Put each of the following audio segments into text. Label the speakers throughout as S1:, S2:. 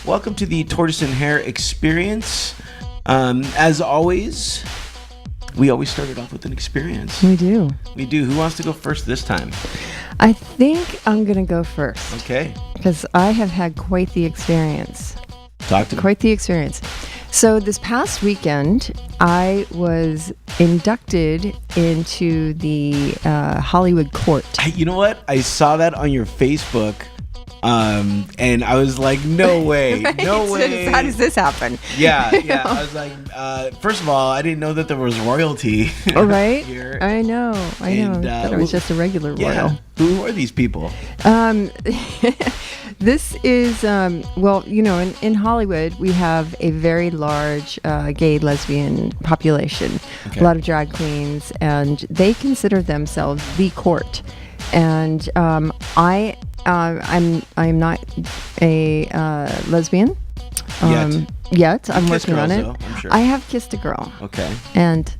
S1: Welcome to the Tortoise and Hare experience. As always, we always started off with an experience.
S2: We do.
S1: Who wants to go first this time?
S2: I think I'm going to go first.
S1: Okay.
S2: Because I have had quite the experience.
S1: Talk to me.
S2: Quite the experience. So this past weekend, I was inducted into the Hollywood court.
S1: You know what? I saw that on your Facebook. And I was like, no way,
S2: Right?
S1: no way.
S2: How does this happen?
S1: Yeah. I was like, first of all, I didn't know that there was royalty.
S2: Oh, right?
S1: Here.
S2: I know. I thought it was just a regular royal.
S1: Who are these people?
S2: This is, in Hollywood, we have a very large gay, lesbian population,
S1: Okay.
S2: a lot of drag queens, and they consider themselves the court. And I'm not a lesbian yet. I'm
S1: Kiss
S2: working on
S1: girls,
S2: it.
S1: though, I'm sure.
S2: I have kissed a girl,
S1: Okay.
S2: and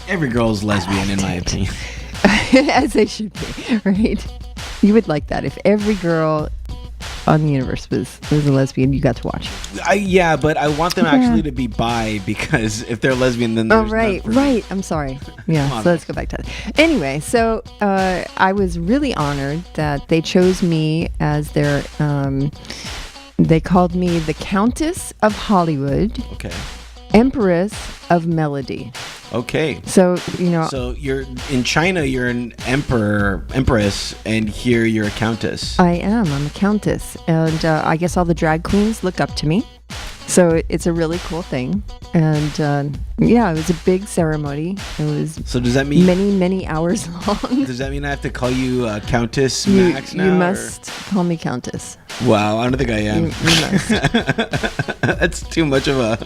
S1: Every girl's lesbian, in my opinion.
S2: as they should be, right? You would like that if every girl on the universe was a lesbian. You got to watch.
S1: But I want them actually to be bi, because if they're lesbian, then there's
S2: Right. I'm sorry. Yeah, so let's go back to that. Anyway, so I was really honored that they chose me as their, they called me the Countess of Hollywood,
S1: Okay.
S2: Empress of Melody.
S1: Okay.
S2: So,
S1: So you're in China, you're an empress, and here you're a countess.
S2: I'm a countess. And I guess all the drag queens look up to me. So it's a really cool thing. And it was a big ceremony. It was
S1: So does that mean
S2: many hours long.
S1: Does that mean I have to call you Countess Max now?
S2: You must call me Countess.
S1: Wow, I don't think I am.
S2: You must.
S1: That's too much of a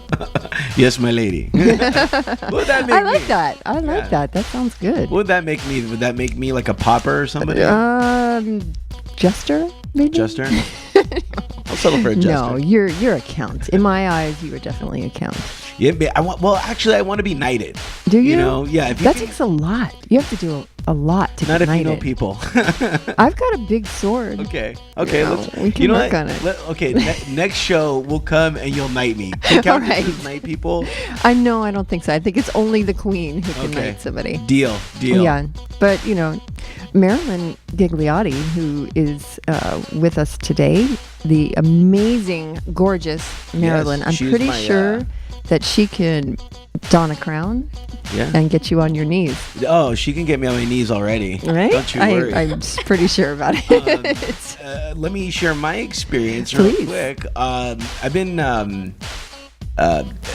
S1: yes, my lady. What would that make
S2: I like
S1: me?
S2: that. I like that. That sounds good.
S1: What would that make me? Would that make me like a popper or somebody?
S2: Jester, maybe?
S1: Jester? I'll settle for a jester.
S2: No, you're a count. In my eyes, you are definitely a count.
S1: Yeah, but I want to be knighted.
S2: Do you?
S1: Yeah. If you
S2: That
S1: can-
S2: takes a lot. You have to do a lot to
S1: Not
S2: get
S1: if you
S2: knighted.
S1: know people.
S2: I've got a big sword.
S1: Okay.
S2: We can work on it.
S1: Next show we'll come and you'll knight me. Can countesses
S2: Right.
S1: knight people?
S2: I don't think so. I think it's only the queen who can
S1: Okay.
S2: knight somebody.
S1: Deal.
S2: Yeah, but Marilyn Ghigliotti, who is with us today, the amazing, gorgeous Marilyn.
S1: Yes,
S2: I'm
S1: she's
S2: pretty
S1: my,
S2: sure that she can don a crown
S1: Yeah.
S2: and get you on your knees.
S1: Oh, she can get me on my knees already.
S2: Right?
S1: Don't you worry.
S2: I'm pretty sure about it.
S1: Let me share my experience real
S2: Please.
S1: quick. I've been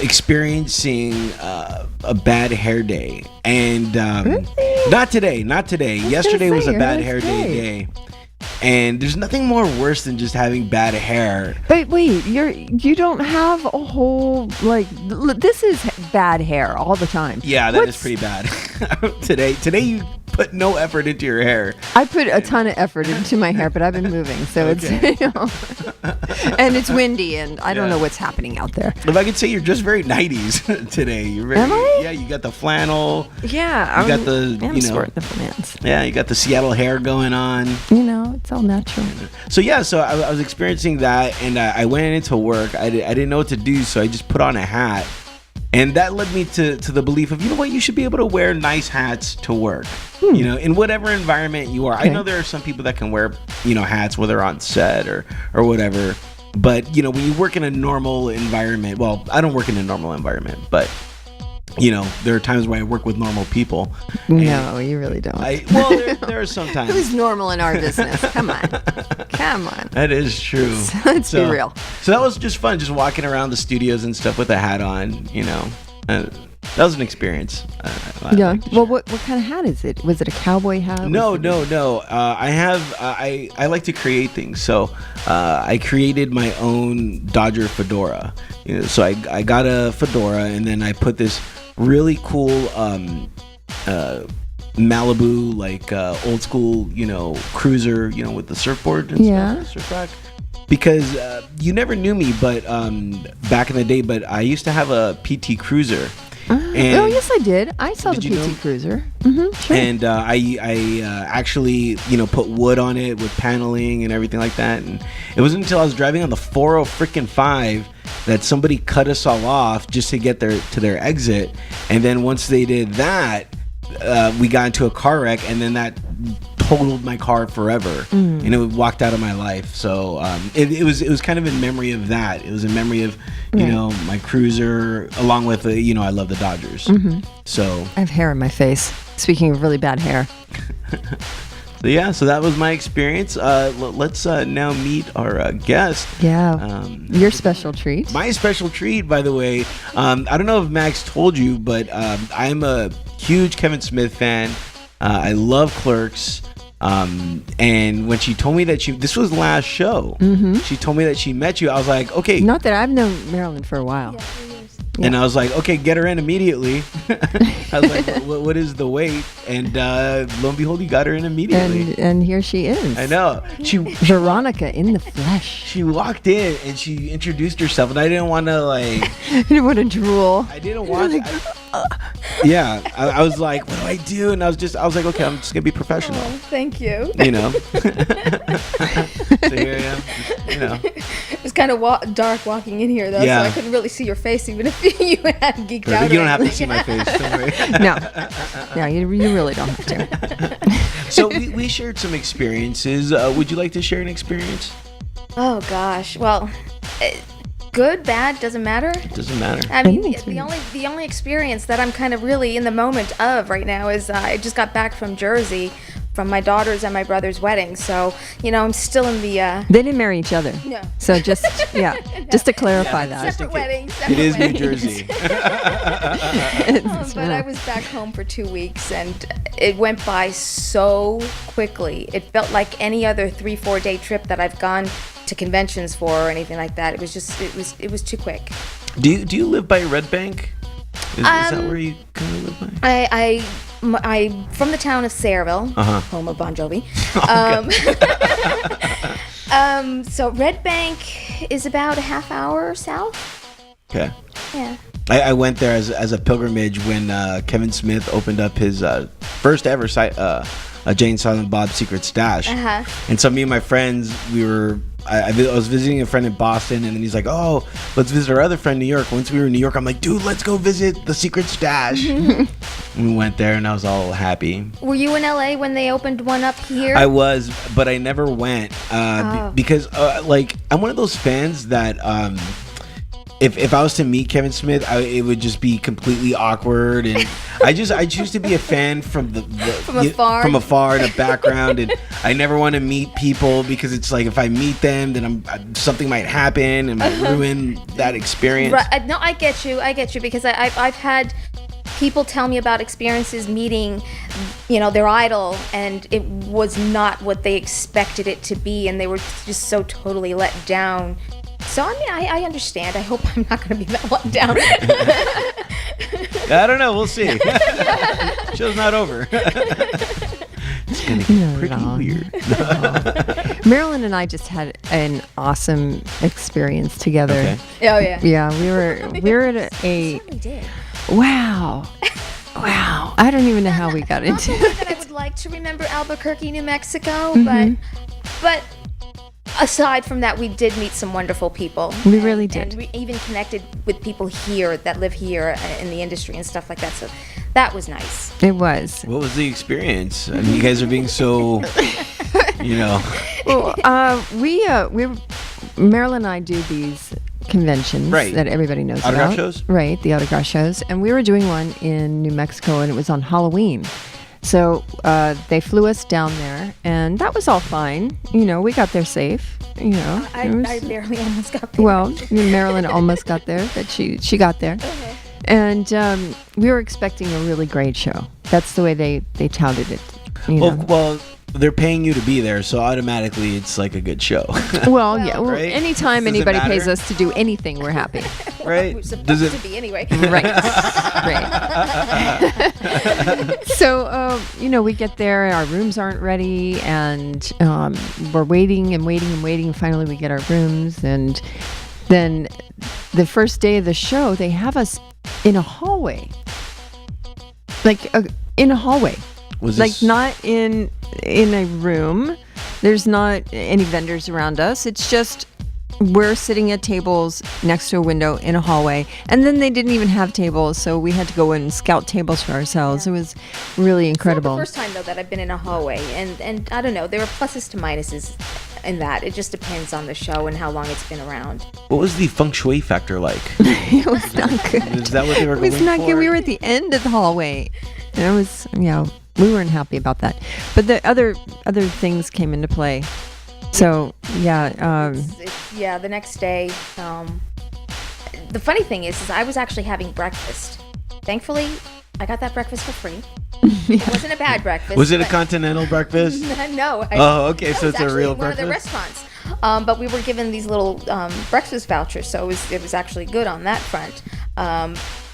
S1: experiencing a bad hair day, and
S2: Really?
S1: not today. Yesterday was a
S2: say,
S1: bad
S2: yours
S1: hair
S2: day.
S1: day. And there's nothing more worse than just having bad hair.
S2: But wait, you don't have a whole this is bad hair all the time.
S1: Yeah, that is pretty bad. Today you put no effort into your hair.
S2: I put a ton of effort into my hair, but I've been moving, so
S1: Okay.
S2: it's and it's windy, and I don't
S1: Yeah.
S2: know what's happening out there.
S1: If I could say, you're just very 90s today. You're very,
S2: Am I?
S1: Yeah, you got the flannel.
S2: Yeah,
S1: You got the,
S2: I'm sporting the finance.
S1: Yeah, you got the Seattle hair going on.
S2: It's all natural.
S1: So I was experiencing that, and I went into work. I didn't know what to do, so I just put on a hat, and that led me to the belief of, you should be able to wear nice hats to work. In whatever environment you are. I
S2: Okay.
S1: know there are some people that can wear hats whether on set or whatever, but when you work in a normal environment, well, I don't work in a normal environment, but there are times where I work with normal people.
S2: No, you really don't.
S1: There are some times.
S2: Who's normal in our business? Come on.
S1: That is true.
S2: Let's be real.
S1: So that was just fun, just walking around the studios and stuff with a hat on. That was an experience. I
S2: Yeah.
S1: like to
S2: Well,
S1: share.
S2: what kind of hat is it? Was it a cowboy hat?
S1: No. I like to create things. So I created my own Dodger fedora. So I got a fedora, and then I put this really cool Malibu, old school, cruiser, with the surfboard and
S2: Yeah.
S1: stuff, surf rack. Because you never knew me, but back in the day, but I used to have a PT Cruiser.
S2: Oh yes, I did. I saw the PT Cruiser. Sure.
S1: And I actually, put wood on it with paneling and everything like that. And it wasn't until I was driving on the 405 that somebody cut us all off just to get to their exit. And then once they did that, we got into a car wreck, and then that totaled my car forever, and it walked out of my life. So it was kind of in memory of that. It was in memory of my Cruiser, along with I love the Dodgers. So
S2: I have hair in my face. Speaking of really bad hair.
S1: So that was my experience. Let's now meet our guest.
S2: Yeah. Your special treat.
S1: My special treat, by the way. I don't know if Max told you, but I'm a huge Kevin Smith fan. I love Clerks. And when she told me that this was the last show, she told me that she met you. I was like, okay.
S2: Not that I've known Marilyn for a while.
S3: Yeah, 3 years.
S1: And I was like, okay, get her in immediately. I was like, what is the wait? And lo and behold, you got her in immediately.
S2: And here she is.
S1: I know.
S2: Veronica in the flesh.
S1: She walked in and she introduced herself, and I didn't want to
S2: I didn't want to drool.
S1: I didn't want to. I was like, what do I do? And I was like, okay, I'm just gonna be professional.
S3: Oh, thank you.
S1: So here I am.
S3: It was kind of dark walking in here, though, so I couldn't really see your face, even if you had geeked out.
S1: You don't have to see my face. Don't worry.
S2: No, you really don't have to.
S1: So we shared some experiences. Would you like to share an experience?
S3: Oh gosh, well, good, bad, doesn't matter.
S1: It doesn't matter.
S3: I mean, the only experience that I'm kind of really in the moment of right now is I just got back from Jersey from my daughter's and my brother's wedding, so I'm still in the.
S2: They didn't marry each other.
S3: No.
S2: So just just to clarify that.
S3: Separate weddings.
S1: It is New Jersey.
S3: But I was back home for 2 weeks, and it went by so quickly. It felt like any other 3-4 day trip that I've gone to conventions for or anything like that. It was too quick.
S1: Do you live by Red Bank? Is that where you kind of live by?
S3: I'm from the town of Sayreville, home of Bon Jovi. So Red Bank is about a half hour south.
S1: Okay.
S3: Yeah.
S1: I went there as a pilgrimage when Kevin Smith opened up his first ever Jane Silent Bob's Secret Stash. And so me and my friends, I was visiting a friend in Boston, and then he's like, oh, let's visit our other friend in New York. Once we were in New York, I'm like, dude, let's go visit the Secret Stash. And we went there, and I was all happy.
S3: Were you in LA when they opened one up here?
S1: I was, but I never went because I'm one of those fans that if I was to meet Kevin Smith, it would just be completely awkward, and I choose to be a fan from from afar in the background, and I never want to meet people because it's like if I meet them, then something might happen and might ruin that experience.
S3: Right. No, I get you because I've had people tell me about experiences meeting, their idol, and it was not what they expected it to be, and they were just so totally let down. So, I mean, I understand. I hope I'm not going to be that let down.
S1: I don't know. We'll see. Show's not over. It's going to get pretty weird.
S2: Marilyn and I just had an awesome experience together.
S3: Okay. Oh, yeah.
S2: Yeah, we were at a...
S3: We did.
S2: Wow. I don't even know how we got into it.
S3: Not that I would like to remember Albuquerque, New Mexico, but aside from that, we did meet some wonderful people.
S2: We really did.
S3: And we even connected with people here that live here in the industry and stuff like that. So that was nice.
S2: It was.
S1: What was the experience? I mean, you guys are being so,
S2: Well, Marilyn and I do these conventions that everybody knows
S1: autograph
S2: about.
S1: Shows?
S2: Right, the autograph shows. And we were doing one in New Mexico, and it was on Halloween. So they flew us down there, and that was all fine. We got there safe.
S3: I barely almost got there.
S2: Well, Marilyn almost got there, but she got there.
S3: Okay.
S2: And we were expecting a really great show. That's the way they touted it.
S1: Well, they're paying you to be there, so automatically it's like a good show.
S2: Well, yeah. Well,
S1: right?
S2: Anytime anybody pays us to do anything, we're happy.
S1: Right?
S3: We're supposed to be anyway.
S2: Right. So, we get there, and our rooms aren't ready, and we're waiting and waiting and waiting. And finally, we get our rooms, and then the first day of the show, they have us in a hallway. Like in a hallway.
S1: Was
S2: like
S1: this...
S2: not in a room. There's not any vendors around us. It's just we're sitting at tables next to a window in a hallway. And then they didn't even have tables, so we had to go and scout tables for ourselves.
S3: Yeah.
S2: It was really incredible.
S3: It's not the first time, though, that I've been in a hallway. And I don't know, there are pluses to minuses in that. It just depends on the show and how long it's been around.
S1: What was the feng shui factor like?
S2: It was not good.
S1: Is that what they were
S2: It
S1: going
S2: was not
S1: for?
S2: good. We were at the end of the hallway. And it was, we weren't happy about that. But the other things came into play. So, yeah.
S3: The next day, the funny thing is I was actually having breakfast. Thankfully, I got that breakfast for free. It wasn't a bad breakfast.
S1: Was it a continental breakfast?
S3: No.
S1: Okay, so it's a real breakfast?
S3: One of the restaurants. But we were given these little breakfast vouchers, so it was actually good on that front.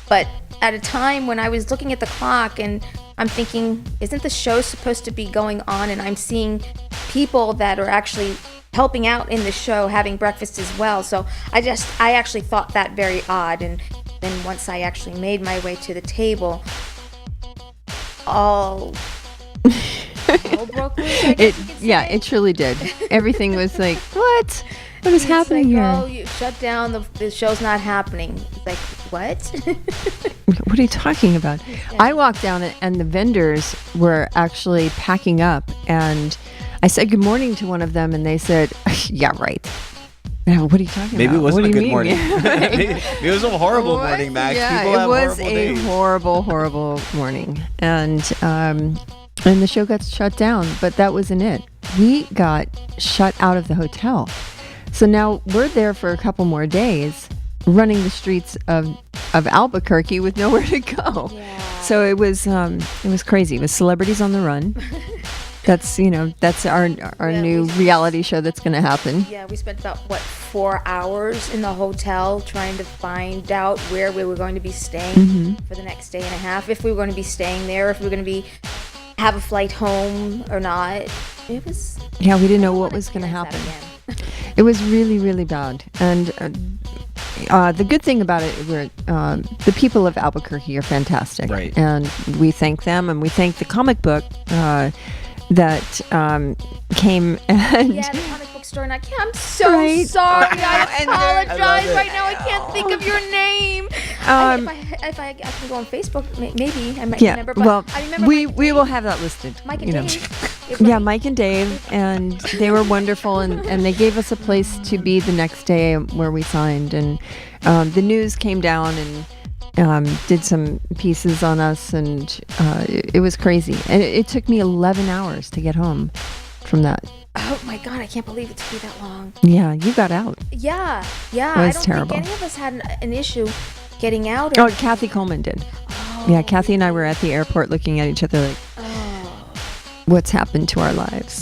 S3: But at a time when I was looking at the clock and I'm thinking, isn't the show supposed to be going on? And I'm seeing people that are actually helping out in the show having breakfast as well. So I actually thought that very odd. And then once I actually made my way to the table, all broke loose, I guess you could say.
S2: Yeah, it truly did. Everything was like, what? What is happening here?
S3: Oh, you shut down. The show's not happening. It's like, what?
S2: What are you talking about? Yeah. I walked down and the vendors were actually packing up, and I said good morning to one of them, and they said, yeah, right. Now, what are you talking
S1: Maybe
S2: about?
S1: It wasn't a good
S2: mean?
S1: morning. Maybe it was a horrible morning, Max.
S2: Yeah,
S1: People
S2: it was
S1: horrible
S2: a
S1: days.
S2: horrible morning. And the show got shut down, but that wasn't it. We got shut out of the hotel. So now we're there for a couple more days, running the streets of Albuquerque with nowhere to go.
S3: Yeah.
S2: So it was crazy. It was Celebrities on the Run. That's our new reality show that's going to happen.
S3: Yeah, we spent about 4 hours in the hotel trying to find out where we were going to be staying for the next day and a half. If we were going to be staying there, if we were going to have a flight home or not. It was.
S2: Yeah, we didn't know what was going to happen. It was really, really bad. And the good thing about it, the people of Albuquerque are fantastic.
S1: Right.
S2: And we thank them, and we thank the comic book that came and...
S3: Yeah, the comic book store. And I'm so sorry. I apologize right now. I can't think of your name. If I can go on Facebook, maybe I might remember. But I remember
S2: we will have that listed.
S3: Mike and Dave.
S2: Yeah, Mike and Dave, and they were wonderful, and they gave us a place to be the next day where we signed, and the news came down and did some pieces on us, and it was crazy. And it took me 11 hours to get home from that.
S3: Oh my God, I can't believe it took me that long.
S2: Yeah, you got out.
S3: Yeah.
S2: It was
S3: I don't
S2: terrible.
S3: think any of us had an issue getting out.
S2: Oh, Kathy Coleman did.
S3: Oh.
S2: Yeah, Kathy and I were at the airport looking at each other like, what's happened to our lives?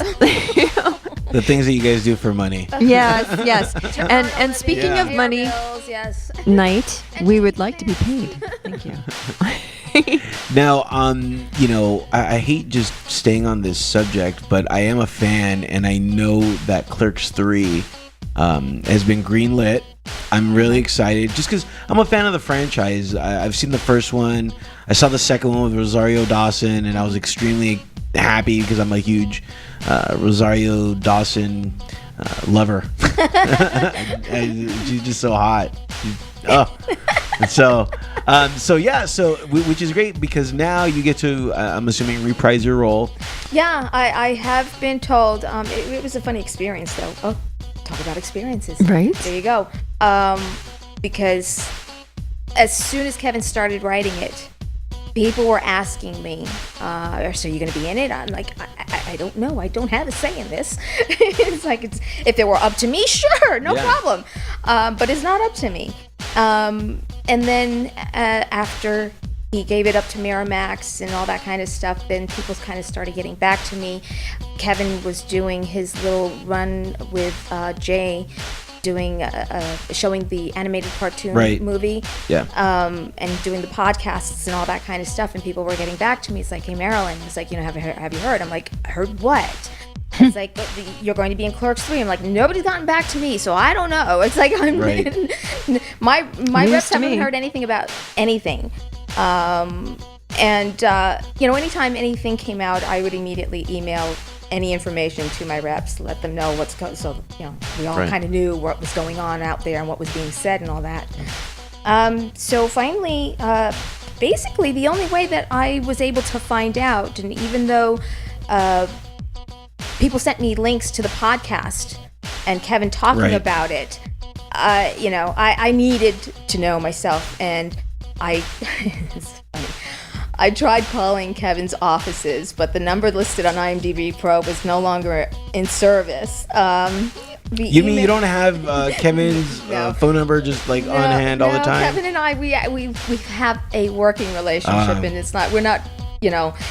S1: The things that you guys do for money.
S2: Yes. And speaking of money,
S3: bills, yes.
S2: Night, we would like to be paid. Thank you.
S1: Now, I hate just staying on this subject, but I am a fan, and I know that Clerks 3 has been greenlit. I'm really excited just because I'm a fan of the franchise. I've seen the first one. I saw the second one with Rosario Dawson, and I was extremely happy because I'm a huge Rosario Dawson lover. She's just so hot. Which is great because now you get to, I'm assuming, reprise your role.
S3: Yeah, I have been told. It was a funny experience, though. Oh, talk about experiences.
S2: Right.
S3: There you go. Because as soon as Kevin started writing it, people were asking me, so are you going to be in it? I'm like, I don't know. I don't have a say in this. It's like, if it were up to me, sure, no problem. But it's not up to me. And then after he gave it up to Miramax and all that kind of stuff, then people kind of started getting back to me. Kevin was doing his little run with Jay, doing showing the animated cartoon movie, and doing the podcasts and all that kind of stuff, and people were getting back to me. It's like, hey Marilyn, it's like, have you heard? I'm like, I heard what? It's like, you're going to be in Clerks 3. I'm like, nobody's gotten back to me, so I don't know. It's like, my reps haven't heard anything about anything. Anytime anything came out, I would immediately email any information to my reps, let them know what's going. So we all kind of knew what was going on out there and what was being said and all that. So finally, basically, the only way that I was able to find out, and even though people sent me links to the podcast and Kevin talking about it, I needed to know myself, and it's funny. I tried calling Kevin's offices, but the number listed on IMDb Pro was no longer in service. You
S1: mean you don't have Kevin's phone number just on hand all the time?
S3: Kevin and I, we have a working relationship, and we're not,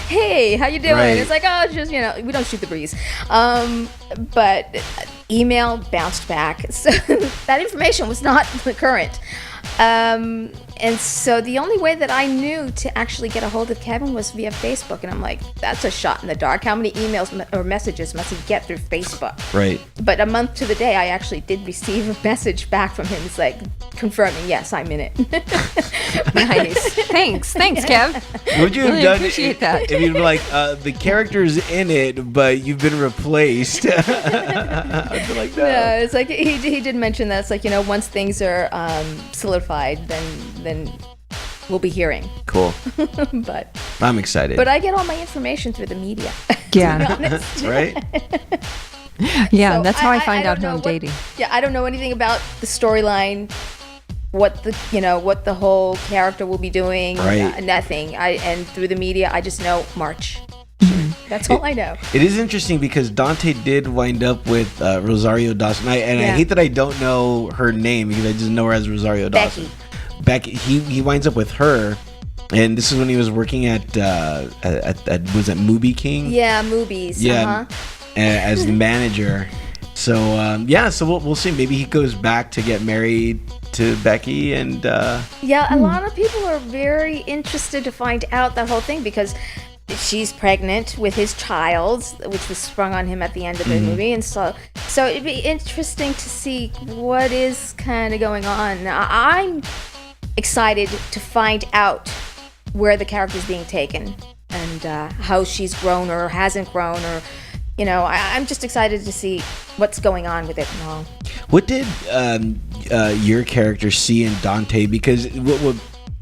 S3: hey, how you doing? Right. It's like, oh, just, we don't shoot the breeze. But email bounced back, so that information was not current. And so the only way that I knew to actually get a hold of Kevin was via Facebook. And I'm like, that's a shot in the dark. How many emails or messages must he get through Facebook? Right. But a month to the day, I actually did receive a message back from him. It's like confirming, yes, I'm in it.
S2: Nice. Thanks, Kev.
S1: Would you have done appreciate that? If you'd be like, the character's in it, but you've been replaced. I'd be like, no.
S3: Yeah, it's like he did mention that. It's like, once things are solidified, then we'll be hearing.
S1: Cool.
S3: But
S1: I'm excited.
S3: But I get all my information through the media.
S2: Yeah.
S1: Right?
S2: Yeah, so that's how I find out who I'm dating.
S3: Yeah, I don't know anything about the storyline, what the whole character will be doing.
S1: Right.
S3: Nothing. And through the media, I just know March. That's all I know.
S1: It is interesting because Dante did wind up with Rosario Dawson. I hate that I don't know her name because I just know her as Rosario Dawson. Becky. He winds up with her, and this is when he was working at was it Movie King?
S3: Yeah, Movies.
S1: Yeah, as the manager. So so we'll see. Maybe he goes back to get married to Becky, and
S3: a lot of people are very interested to find out that whole thing because she's pregnant with his child, which was sprung on him at the end of the movie, and so it'd be interesting to see what is kind of going on. I'm excited to find out where the character's being taken and how she's grown or hasn't grown, or I'm just excited to see what's going on with it and all.
S1: What did your character see in Dante? Because what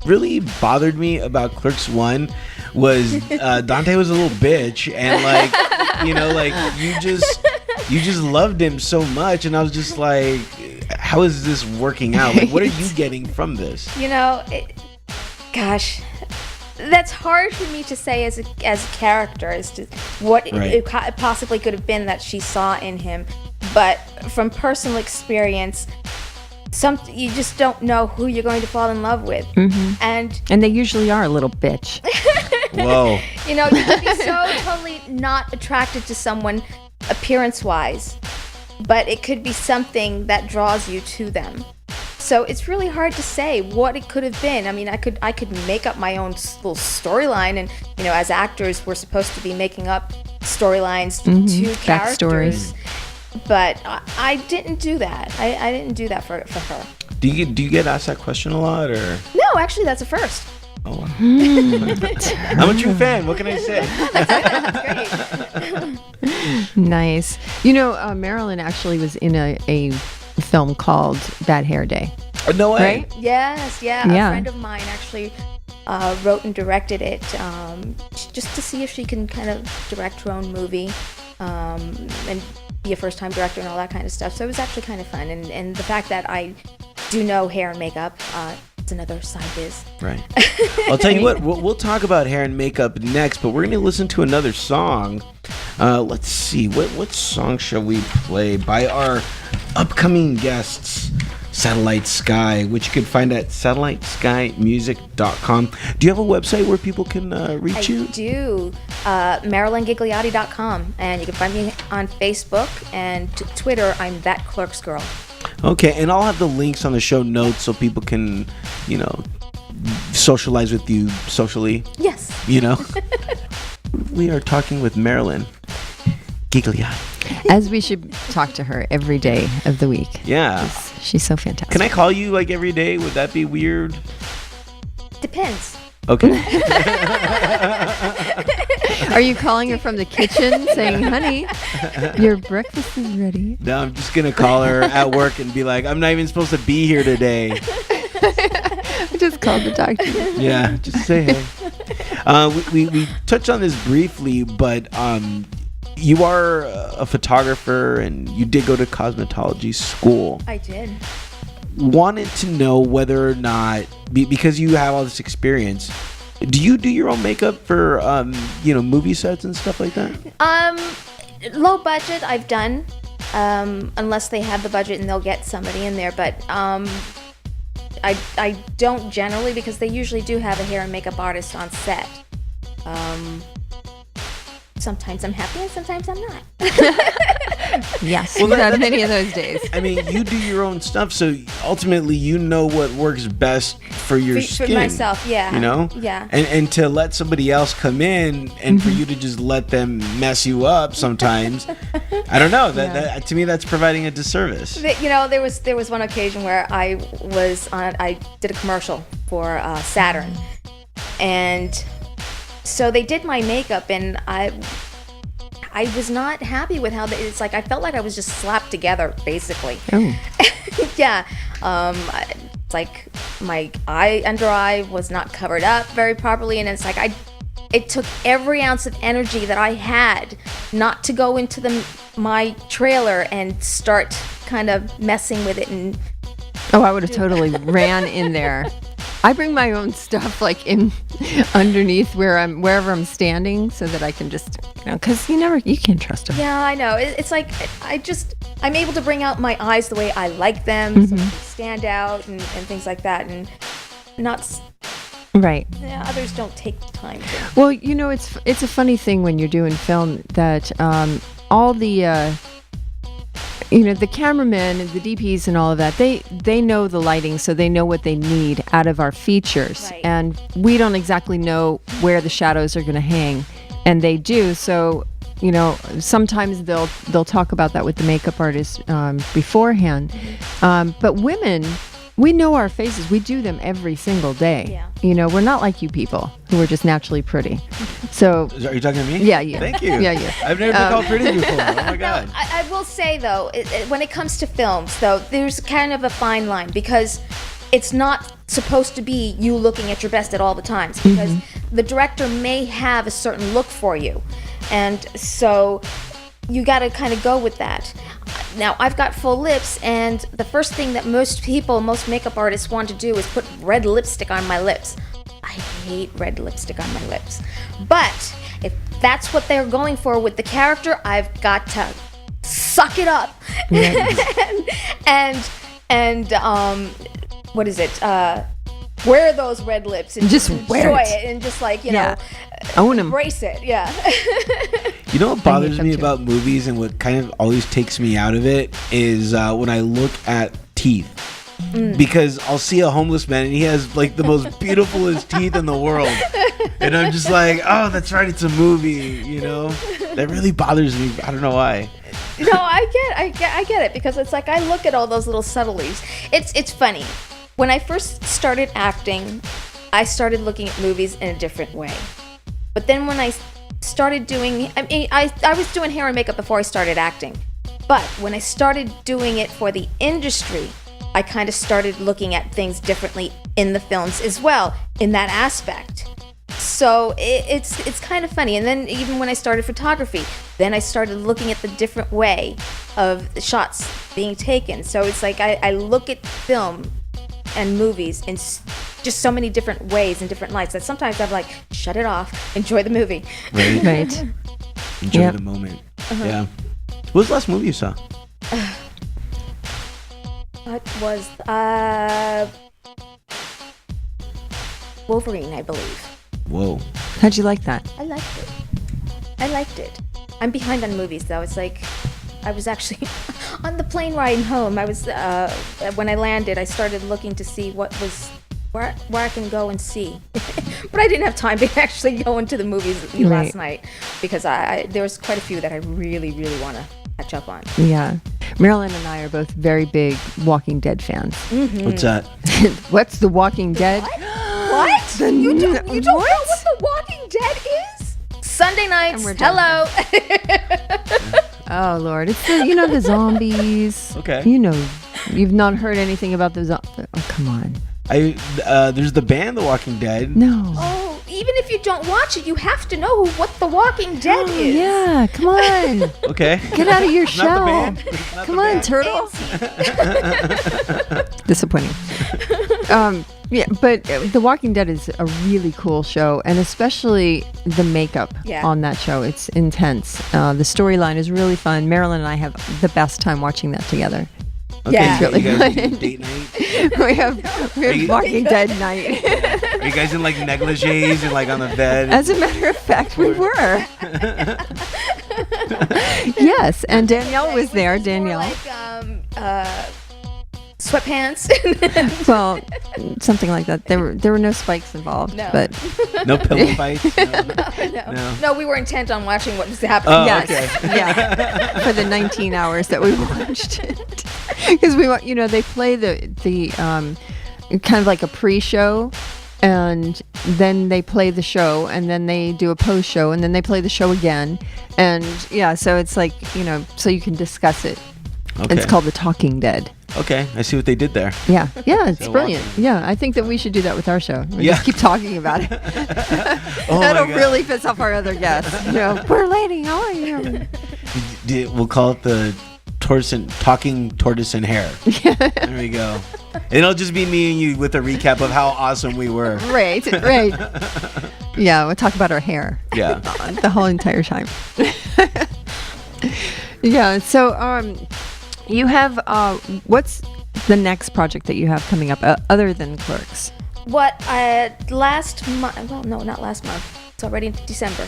S1: really bothered me about Clerks 1 was Dante was a little bitch, and you just loved him so much, and I was just like, how is this working out? Like, what are you getting from this?
S3: Gosh, that's hard for me to say as a character as to what it possibly could have been that she saw in him, but from personal experience, you just don't know who you're going to fall in love with. And
S2: they usually are a little bitch.
S1: Whoa.
S3: You can be so totally not attracted to someone appearance-wise, but it could be something that draws you to them. So it's really hard to say what it could have been. I mean, I could make up my own little storyline, and as actors, we're supposed to be making up storylines to characters. But I didn't do that. I didn't do that for her.
S1: Do you get asked that question a lot, or?
S3: No, actually, that's a first.
S1: Oh, wow. I'm a true fan. What can I say?
S3: That's great.
S2: Nice. Marilyn actually was in a film called Bad Hair Day.
S1: No way.
S2: Right?
S3: Yes, yeah. A friend of mine actually wrote and directed it just to see if she can kind of direct her own movie and be a first-time director and all that kind of stuff. So it was actually kind of fun. And the fact that I do know hair and makeup, it's another side biz.
S1: Right. I'll tell you what, we'll talk about hair and makeup next, but we're going to listen to another song. Let's see, what song shall we play by our upcoming guests, Satellite Sky, which you can find at satelliteskymusic.com. Do you have a website where people can reach you?
S3: I do. MarilynGhigliotti.com. And you can find me on Facebook and Twitter. I'm That Clerks Girl.
S1: Okay, and I'll have the links on the show notes so people can, socialize with you socially.
S3: Yes.
S1: We are talking with Marilyn Ghigliotti.
S2: As we should talk to her every day of the week.
S1: Yeah.
S2: She's so fantastic.
S1: Can I call you like every day? Would that be weird?
S3: Depends.
S1: Okay.
S2: Are you calling her from the kitchen saying, honey, your breakfast is ready?
S1: No, I'm just going to call her at work and be like, I'm not even supposed to be here today.
S2: I just called to talk to you.
S1: Yeah, just say hey. We touched on this briefly, but you are a photographer and you did go to cosmetology school.
S3: I did.
S1: Wanted to know whether or not, because you have all this experience, do you do your own makeup for movie sets and stuff like that?
S3: Low budget I've done, unless they have the budget and they'll get somebody in there, but I don't generally, because they usually do have a hair and makeup artist on set. Sometimes I'm happy and sometimes I'm not.
S2: Yes, we've had many of those days.
S1: I mean, you do your own stuff, so ultimately you know what works best for your skin.
S3: For myself, yeah.
S1: You know?
S3: Yeah.
S1: And to let somebody else come in and for you to just let them mess you up sometimes, I don't know. That to me, that's providing a disservice.
S3: There was one occasion where I did a commercial for Saturn, and so they did my makeup, and I was not happy with how it's like. I felt like I was just slapped together, basically.
S2: Oh.
S3: Yeah. It's like my under eye was not covered up very properly, and it's like it took every ounce of energy that I had not to go into my trailer and start kind of messing with it. And
S2: I would have totally ran in there. I bring my own stuff like in underneath wherever I'm standing, so that I can just, because you can't trust them.
S3: Yeah, I know. It's like I'm able to bring out my eyes the way I like them, so they stand out and things like that, and not.
S2: Right.
S3: Yeah, others don't take the time.
S2: Well, it's a funny thing when you're doing film that all the. The cameramen and the DPs and all of that, they know the lighting, so they know what they need out of our features.
S3: Right.
S2: And we don't exactly know where the shadows are going to hang, and they do. So, sometimes they'll talk about that with the makeup artist beforehand. But women, we know our faces. We do them every single day.
S3: Yeah.
S2: We're not like you people who are just naturally pretty. So,
S1: are you talking to me?
S2: Yeah, you.
S1: Thank you.
S2: Yeah, you.
S1: I've never been called pretty before. Oh my God.
S3: No, I will say though, when it comes to films, though, there's kind of a fine line, because it's not supposed to be you looking at your best at all the times, because the director may have a certain look for you, and so you got to kind of go with that. Now, I've got full lips, and the first thing that most makeup artists want to do is put red lipstick on my lips. I hate red lipstick on my lips. But if that's what they're going for with the character, I've got to suck it up.
S2: Yes.
S3: and what is it? Wear those red lips and
S2: just wear
S3: enjoy
S2: it.
S3: and just like,
S2: own them.
S3: embrace it. Yeah.
S1: You know what bothers me about movies and what kind of always takes me out of it is when I look at teeth. Because I'll see a homeless man and he has like the most beautifulest teeth in the world, and I'm just like, oh, that's right, it's a movie. That really bothers me. I don't know why.
S3: No, I get it, because it's like I look at all those little subtleties. It's funny. When I first started acting, I started looking at movies in a different way. But then when I started doing, I was doing hair and makeup before I started acting. But when I started doing it for the industry, I kind of started looking at things differently in the films as well, in that aspect. So it's kind of funny. And then even when I started photography, then I started looking at the different way of the shots being taken. So it's like I look at film and movies in just so many different ways and different lights that sometimes I'm like, shut it off, enjoy the movie.
S2: Right.
S1: Enjoy the moment. Yeah. What was the last movie you saw?
S3: What was Wolverine, I believe.
S1: Whoa.
S2: How'd you like that?
S3: I liked it. I'm behind on movies though. It's like I was actually on the plane riding home. I was when I landed, I started looking to see where I can go and see, but I didn't have time to actually go into the movies last night, because there was quite a few that I really want to catch up on.
S2: Yeah. Marilyn and I are both very big Walking Dead fans.
S1: What's that?
S2: What's The Walking Dead?
S3: What? You don't know what The Walking Dead is? Sunday nights.
S2: we're done.
S3: Hello.
S2: Oh, Lord. It's the zombies.
S1: Okay.
S2: You've not heard anything about the zombies. Oh, come on.
S1: There's the band The Walking Dead.
S2: No.
S3: Oh, even if you don't watch it, you have to know what The Walking Dead is.
S2: Yeah, come on.
S1: Okay.
S2: Get out of your
S1: Not the
S2: shell.
S1: band. It's not
S2: Come
S1: the
S2: on,
S1: band.
S2: Turtle. Disappointing. Yeah, but The Walking Dead is a really cool show, and especially the makeup on that show. It's intense. The storyline is really fun. Marilyn and I have the best time watching that together.
S1: Okay,
S3: Yeah.
S1: you
S2: Really
S1: guys
S2: fun.
S1: do date night?
S2: we have Walking Dead night.
S1: Are you guys in like negligees and like on the bed?
S2: As a matter of fact, we were. Yes, and Danielle was there.
S3: More
S2: Danielle.
S3: like sweatpants.
S2: Well, something like that. There were no spikes involved,
S3: No.
S2: but
S1: No pillow fights? No.
S3: No, we were intent on watching what was happening.
S1: Oh,
S2: yes,
S1: okay.
S2: yeah, for the 19 hours that we watched it, because we want, they play the kind of like a pre-show, and then they play the show, and then they do a post-show, and then they play the show again, and yeah, so it's like so you can discuss it.
S1: Okay.
S2: It's called The Talking Dead.
S1: Okay, I see what they did there.
S2: Yeah, it's
S1: So
S2: brilliant.
S1: walking.
S2: Yeah, I think that we should do that with our show. We
S1: Yeah.
S2: just keep talking about it.
S1: Oh my
S2: That'll
S1: God.
S2: really piss off our other guests. Poor lady, how are you?
S1: We'll call it the Talking Tortoise and Hare. There we go. It'll just be me and you with a recap of how awesome we were.
S2: Right. Yeah, we'll talk about our hair.
S1: Yeah.
S2: The whole entire time. Yeah, so you have, what's the next project that you have coming up other than Clerks?
S3: Last month, well, no, not last month. It's already into December.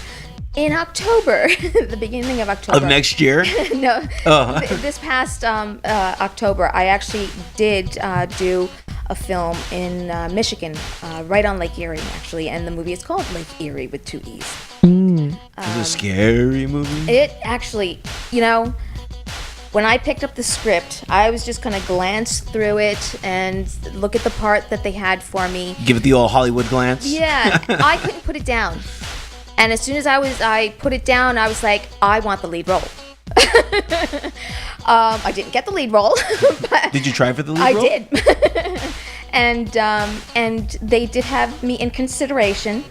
S3: In October, the beginning of October.
S1: Of next year?
S3: No.
S1: Oh.
S3: This past October, I actually did do a film in Michigan, right on Lake Erie, actually. And the movie is called Lake Erie with 2 E's.
S1: It's a scary movie.
S3: It actually, when I picked up the script, I was just going to glance through it and look at the part that they had for me.
S1: Give it the old Hollywood glance.
S3: Yeah, I couldn't put it down. And as soon as I put it down, I was like, I want the lead role. I didn't get the lead role. But
S1: Did you try for the lead role?
S3: I did. And they did have me in consideration.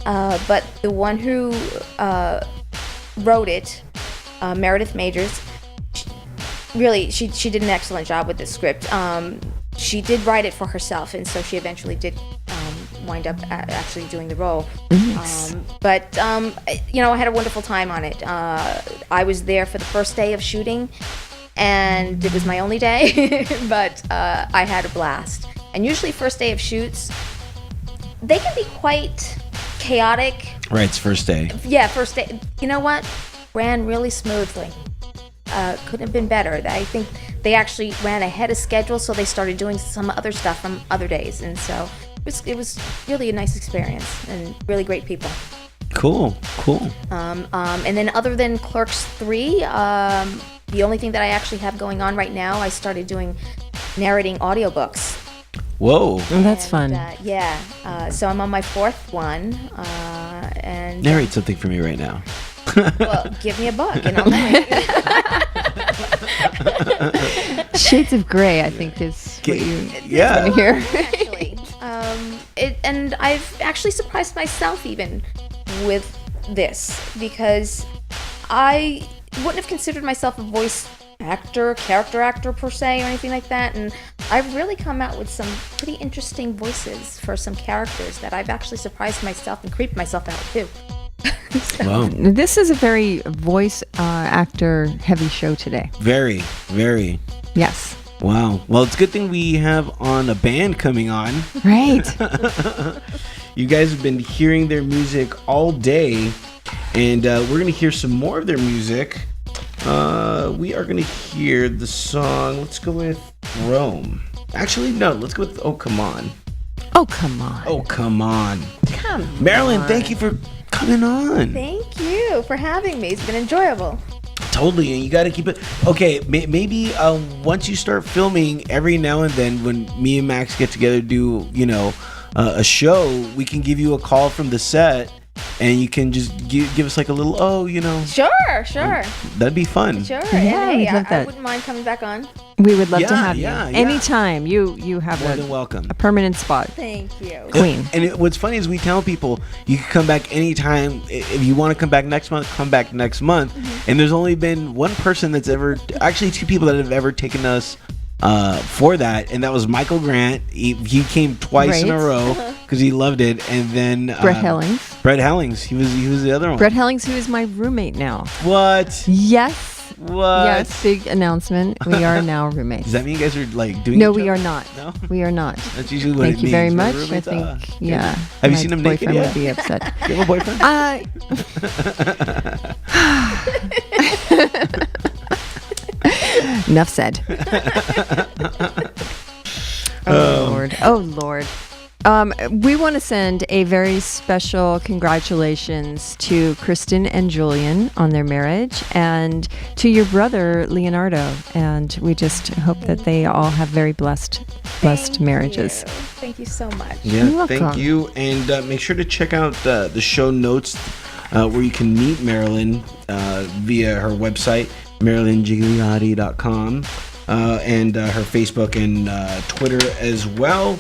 S3: But the one who wrote it, Meredith Majors, she did an excellent job with this script. She did write it for herself, and so she eventually did wind up actually doing the role. But I had a wonderful time on it. I was there for the first day of shooting, and it was my only day, but I had a blast. And usually first day of shoots, they can be quite chaotic.
S1: Right, it's first day.
S3: Yeah, first day. You know what? Ran really smoothly. Couldn't have been better. I think they actually ran ahead of schedule, so they started doing some other stuff from other days, and so it was really a nice experience and really great people.
S1: Cool.
S3: And then other than Clerks 3, the only thing that I actually have going on right now, I started doing narrating audiobooks.
S1: Whoa.
S2: Oh, that's fun.
S3: So I'm on my 4th one, and
S1: Narrate something for me right now.
S3: well, give me a book and I'll narrate.
S2: Shades of Grey, I think, is what you
S1: Yeah.
S2: want to hear.
S3: Actually, and I've actually surprised myself even with this, because I wouldn't have considered myself a voice actor, character actor per se, or anything like that, and I've really come out with some pretty interesting voices for some characters that I've actually surprised myself and creeped myself out too.
S1: Wow.
S2: This is a very voice actor heavy show today.
S1: Very, very.
S2: Yes.
S1: Wow. Well, it's a good thing we have on a band coming on.
S2: Right.
S1: You guys have been hearing their music all day, and we're going to hear some more of their music. We are going to hear the song, let's go with Rome. Actually, no, let's go with Oh Come On.
S2: Oh, come on.
S1: Oh, come on.
S2: Come
S1: Marilyn,
S2: on.
S1: thank you for coming on.
S3: Thank you for having me. It's been enjoyable.
S1: Totally, and you got to keep it. Okay, maybe once you start filming, every now and then, when me and Max get together, do a show, we can give you a call from the set, and you can just give us like a little,
S3: Sure.
S1: That'd be fun.
S3: Sure.
S2: Yeah,
S3: And
S2: we'd
S3: hey,
S2: love
S3: I
S2: that.
S3: wouldn't mind coming back on.
S2: We would love to have you.
S1: Yeah.
S2: Anytime. You have
S1: More than welcome.
S2: a permanent spot.
S3: Thank you.
S2: Queen.
S1: And what's funny is we tell people you can come back anytime. If you want to come back next month, come back next month.
S3: Mm-hmm.
S1: And there's only been one person that's actually two people that have ever taken us for that, and that was Michael Grant. He came twice in a row because he loved it. And then
S2: Brett Hellings.
S1: He was the other one.
S2: Brett Hellings, who is my roommate now.
S1: What?
S2: Yes.
S1: What?
S2: Yes, big announcement. We are now roommates.
S1: Does that mean you guys are like doing?
S2: No,
S1: each
S2: we
S1: other?
S2: are not.
S1: No,
S2: We are not.
S1: that's usually what it
S2: Thank
S1: means.
S2: you very
S1: We're
S2: much. I
S1: roommates.
S2: think, yeah.
S1: Have you
S2: my
S1: seen him naked
S2: boyfriend
S1: yet?
S2: would be upset.
S1: Do you have a boyfriend?
S2: Enough said. Oh Lord. We want to send a very special congratulations to Kristen and Julian on their marriage, and to your brother Leonardo. And we just hope that they all have very blessed marriages.
S3: Thank you so much.
S1: Yeah,
S2: You're
S1: thank
S2: welcome.
S1: you. And make sure to check out the show notes where you can meet Marilyn via her website, MarilynGhigliotti.com, and her Facebook and Twitter as well.